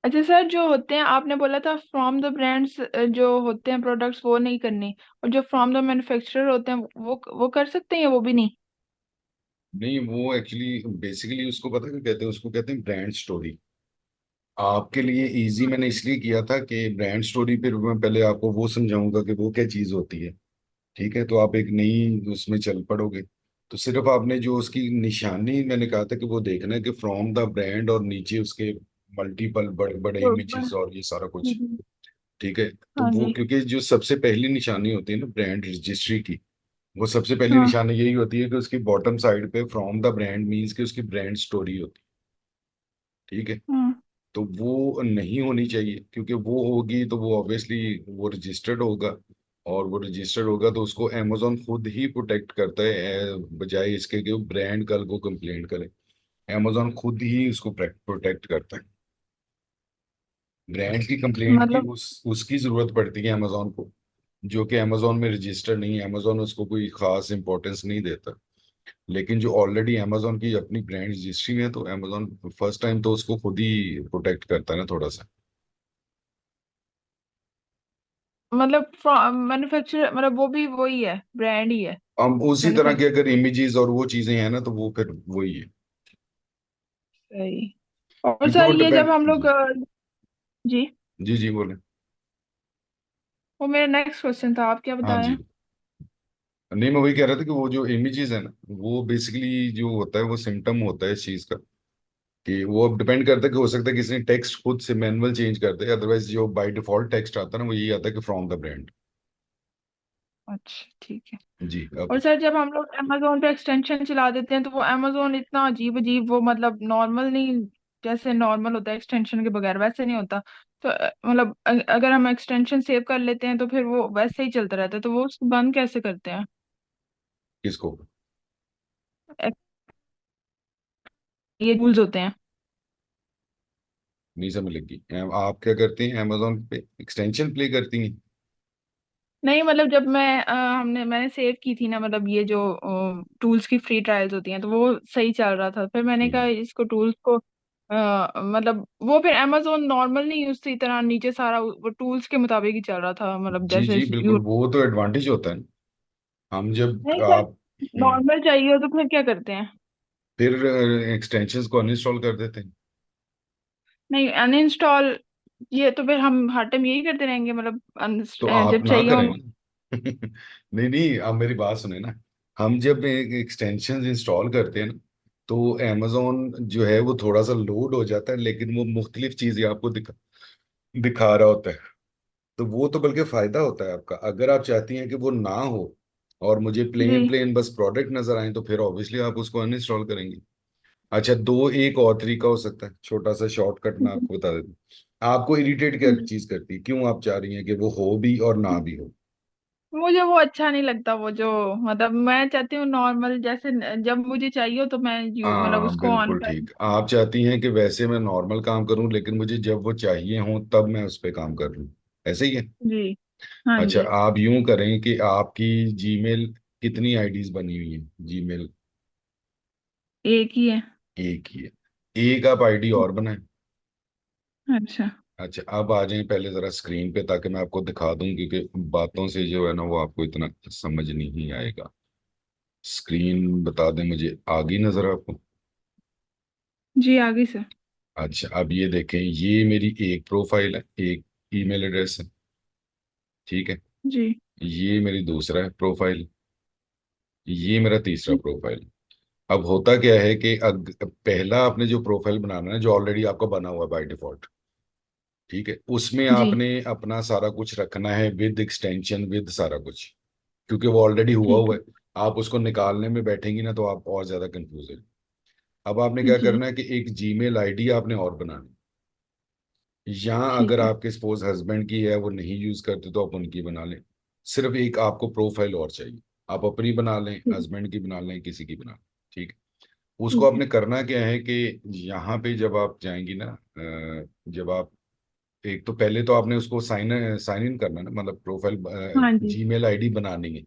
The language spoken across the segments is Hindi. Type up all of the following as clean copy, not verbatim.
अच्छा सर, जो होते हैं आपने बोला था फ्रॉम द ब्रांड्स, जो होते हैं प्रोडक्ट्स वो नहीं करनी, और जो फ्रॉम द मैन्युफैक्चरर होते हैं वो कर सकते हैं या वो भी नहीं? नहीं, वो एक्चुअली बेसिकली उसको पता है क्या कहते हैं, उसको कहते हैं ब्रांड स्टोरी। आपके लिए इजी मैंने इसलिए किया था कि ब्रांड स्टोरी पे मैं पहले आपको वो समझाऊंगा कि वो क्या चीज़ होती है। ठीक है, तो आप एक नई उसमें चल पड़ोगे। तो सिर्फ आपने जो उसकी निशानी मैंने कहा था कि वो देखना है कि फ्रॉम द ब्रांड, और नीचे उसके मल्टीपल बड़े बड़े तो इमेजेस और ये सारा कुछ। हम्म, ठीक है। तो हाँ वो जी। क्योंकि जो सबसे पहली निशानी होती है ना ब्रांड रजिस्ट्री की, वो सबसे पहली हाँ। निशानी यही होती है कि उसकी बॉटम साइड पे फ्रॉम द ब्रांड मीन्स कि उसकी ब्रांड स्टोरी होती है। ठीक है। हाँ। तो वो नहीं होनी चाहिए, क्योंकि वो होगी तो वो ऑब्वियसली वो रजिस्टर्ड होगा। और वो रजिस्टर्ड होगा तो उसको अमेजोन खुद ही प्रोटेक्ट करता है, बजाय इसके कि वो ब्रांड कल को कंप्लेंट करे। अमेजोन खुद ही उसको प्रोटेक्ट करता है। ब्रांड की कंप्लेंट की मतलब उसकी जरूरत पड़ती है अमेजोन को, जो कि अमेजोन में रजिस्टर नहीं है। अमेजोन उसको कोई खास इंपॉर्टेंस नहीं देता। लेकिन जो ऑलरेडी अमेजोन की अपनी ब्रांड रजिस्ट्री में है, तो अमेजोन फर्स्ट टाइम तो उसको खुद ही प्रोटेक्ट करता है ना थोड़ा सा। मतलब मैन्युफैक्चरर मतलब वो भी वही है, ब्रांड ही है? हम उसी तरह की मैन्युफैक्चर अगर इमेजेस और वो चीजें हैं ना, तो वो फिर वही है। सही। और क्योंकि सर वो ये जब डिपेंड। हम लोग जी। जी, जी जी बोले। वो मेरा नेक्स्ट क्वेश्चन था, आप क्या हाँ बताएं? जी। नहीं, मैं वही कह रहा था कि वो जो इमेजेस है ना, वो बेसिकली जो होता है वो सिम्टम होता है इस चीज का। कि वो अब डिपेंड करता है कि हो सकता है किसी ने टेक्स्ट खुद से मैनुअल चेंज कर दे, अदरवाइज जो बाय डिफॉल्ट टेक्स्ट आता है ना, वो यही आता है कि फ्रॉम द ब्रांड। अच्छा ठीक है। जी। और अब सर जब हम लोग अमेजोन पे एक्सटेंशन चला देते हैं तो वो अमेजोन इतना अजीब अजीब, वो मतलब नॉर्मल नहीं, जैसे नॉर्मल होता है एक्सटेंशन के बगैर वैसे नहीं होता। तो मतलब अगर हम एक्सटेंशन सेव कर लेते हैं तो फिर वो वैसे ही चलता रहता है, तो वो उसको बंद कैसे करते हैं? किसको? ये रूल्स होते हैं। नहीं समझ लगी। आप क्या करती हैं अमेजोन पे, एक्सटेंशन प्ले करती हैं? नहीं मतलब जब मैंने सेव की थी ना, मतलब ये जो टूल्स की फ्री ट्रायल्स होती हैं तो वो सही चल रहा था, फिर मैंने कहा हम्म। इसको टूल्स को मतलब वो फिर अमेजोन नॉर्मल नहीं उसी तरह नीचे सारा वो टूल्स के मुताबिक ही चल रहा था, मतलब जी जैसे जी बिल्कुल, वो तो एडवांटेज होता है ना। हम जब नहीं सर, आप नॉर्मल चाहिए हो तो फिर क्या करते हैं? फिर एक्सटेंशंस को अनइंस्टॉल कर देते हैं। नहीं अनइंस्टॉल, ये तो फिर हम हर टाइम यही करते रहेंगे, मतलब तो आप जब ना चाहिए हो। करें ना। नहीं नहीं, आप मेरी बात सुने ना। हम जब एक्सटेंशंस इंस्टॉल करते हैं ना, तो अमेजोन जो है वो थोड़ा सा लोड हो जाता है, लेकिन वो मुख्तलिफ चीजें आपको दिखा रहा होता है। तो वो तो बल्कि फायदा होता है आपका, अगर आप चाहती हैं कि वो ना हो और मुझे जी। प्लेन प्लेन बस प्रोडक्ट नजर आए, तो फिर ऑब्वियसली आप उसको अनइंस्टॉल करेंगे। अच्छा, दो एक और तरीका हो सकता है, छोटा सा शॉर्टकट मैं आपको बता देता हूँ। आपको इरिटेट क्या जी। चीज करती है, क्यों आप चाह रही हैं कि वो हो भी और ना भी हो? मुझे वो अच्छा नहीं लगता, वो जो मतलब मैं चाहती हूँ नॉर्मल, जैसे जब मुझे चाहिए हो तो मैं मतलब हाँ उसको ऑन बिल्कुल कर। ठीक, आप चाहती हैं कि वैसे मैं नॉर्मल काम करूं, लेकिन मुझे जब वो चाहिए हो तब मैं उस पर काम कर लूं। ऐसे ही है। जी। हाँ अच्छा, जी। आप यूं करें कि आपकी जीमेल कितनी आईडीज बनी हुई हैं जीमेल? एक ही है। एक ही है। एक आप आईडी और बनाएं। अच्छा। अच्छा, अब आ जाएं पहले जरा स्क्रीन पे, ताकि मैं आपको दिखा दूं, क्योंकि बातों से जो है ना वो आपको इतना समझ नहीं आएगा। स्क्रीन बता दें मुझे, आ गई नजर आपको? जी आगे सर। अच्छा, अब ये देखें, ये मेरी एक प्रोफाइल है, एक ईमेल एड्रेस है। ठीक है। जी। ये मेरी दूसरा है प्रोफाइल। ये मेरा तीसरा ठीक। प्रोफाइल। अब होता क्या है कि पहला आपने जो प्रोफाइल बनाना है, जो ऑलरेडी आपका बना हुआ है बाय डिफॉल्ट, ठीक है, उसमें जी। आपने अपना सारा कुछ रखना है, विद एक्सटेंशन विद सारा कुछ, क्योंकि वो ऑलरेडी हुआ ठीक हुआ है। है। आप उसको निकालने में बैठेंगी ना, तो आप और ज्यादा कंफ्यूज है। अब आपने क्या जी। करना है कि एक जीमेल आईडी आपने और बनानी। यहाँ अगर ठीक है। आपके सपोज हस्बैंड की है, वो नहीं यूज करते, तो आप उनकी बना लें। सिर्फ एक आपको प्रोफाइल और चाहिए। आप अपनी बना लें, ठीक। हस्बैंड की बना लें, किसी की बना लें। ठीक है। उसको ठीक है। आपने करना क्या है कि यहाँ पे जब आप जाएंगी ना, जब आप एक तो पहले तो आपने उसको साइन साइन इन करना है ना, मतलब प्रोफाइल हाँ जी। जीमेल आईडी बनानी है।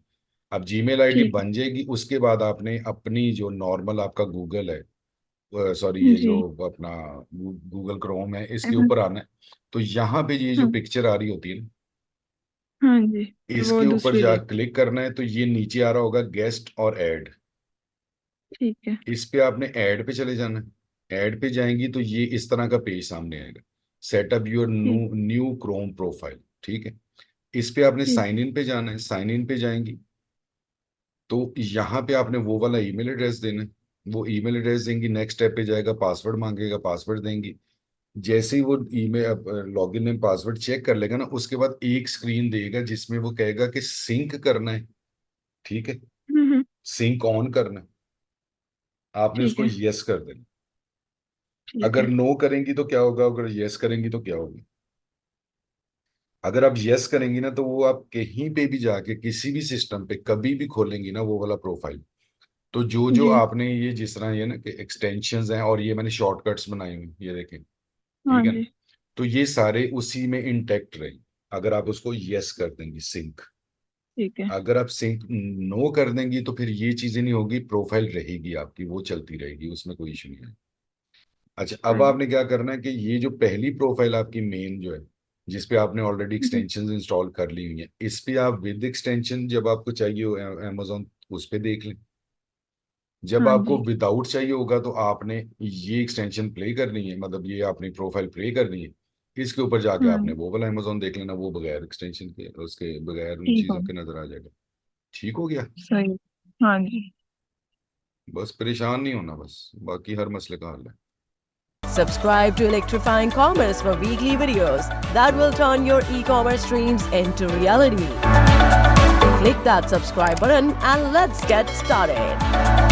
अब जीमेल आईडी ठीक है। बन जाएगी, उसके बाद आपने अपनी जो नॉर्मल आपका गूगल है, सॉरी ये जो जी। अपना गूगल क्रोम है इसके हाँ। ऊपर आना है। तो यहाँ पे ये जो हाँ। पिक्चर आ रही होती है ना, हाँ जी। वो इसके ऊपर दूसरी जा देख। क्लिक करना है, तो ये नीचे आ रहा होगा गेस्ट और ऐड। ठीक है। इस पे आपने ऐड पे चले जाना है। ऐड पे जाएंगी तो ये इस तरह का पेज सामने आएगा, सेटअप योर ठीक। New new Chrome profile. ठीक है। इस पे आपने ठीक साइन है। इन पे जाना है। साइन इन पे जाएंगी तो यहाँ पे आपने वो वाला ईमेल एड्रेस देना है। वो ईमेल एड्रेस देंगी, नेक्स्ट स्टेप पे जाएगा, पासवर्ड मांगेगा, पासवर्ड देंगी। जैसे ही वो ईमेल लॉगिन में पासवर्ड चेक कर लेगा ना, उसके बाद एक स्क्रीन देगा जिसमें वो कहेगा कि सिंक करना है। ठीक है। हम्म। सिंक ऑन करना है। आपने ठीक उसको है। यस कर देना। ठीक अगर है। नो करेंगी तो क्या होगा, अगर यस करेंगी तो क्या होगा। अगर आप यस करेंगी ना, तो वो आप कहीं पे भी जाके किसी भी सिस्टम पे कभी भी खोलेंगी ना वो वाला प्रोफाइल, तो जो जो जी। आपने ये जिस तरह ये ना कि एक्सटेंशंस हैं और ये मैंने शॉर्टकट्स बनाए हुए हैं, ये देखें। हाँ ठीक है ना। जी। तो ये सारे उसी में इंटेक्ट रहे, अगर आप उसको यस कर देंगी सिंक। ठीक है। अगर आप सिंक नो कर देंगी तो फिर ये चीजें नहीं होगी, प्रोफाइल रहेगी आपकी, वो चलती रहेगी, उसमें कोई इशू नहीं है। अच्छा, अब सही। आपने क्या करना है कि ये जो पहली प्रोफाइल आपकी मेन जो है, जिस पे आपने ऑलरेडी हम्म। एक्सटेंशन इंस्टॉल कर ली हुई है, इस पे आप विद एक्सटेंशन जब आपको चाहिए हो अमेजोन उस पे देख लें। जब हाँ आपको जी। विदाउट चाहिए होगा तो आपने ये एक्सटेंशन प्ले करनी है, मतलब ये अपनी प्रोफाइल प्ले करनी है। इसके ऊपर जाके आपने हाँ। वो वाला अमेजोन देख लेना, वो बगैर एक्सटेंशन के, उसके बगैर उन ठीक चीज़ों हो। के नजर आ जाएगा। ठीक हो गया। सही। हाँ जी। बस परेशान नहीं होना, बस बाकी हर मसले का हल है। Subscribe to Electrifying Commerce for weekly videos that will turn your e-commerce dreams into reality. Click that subscribe button and let's get started.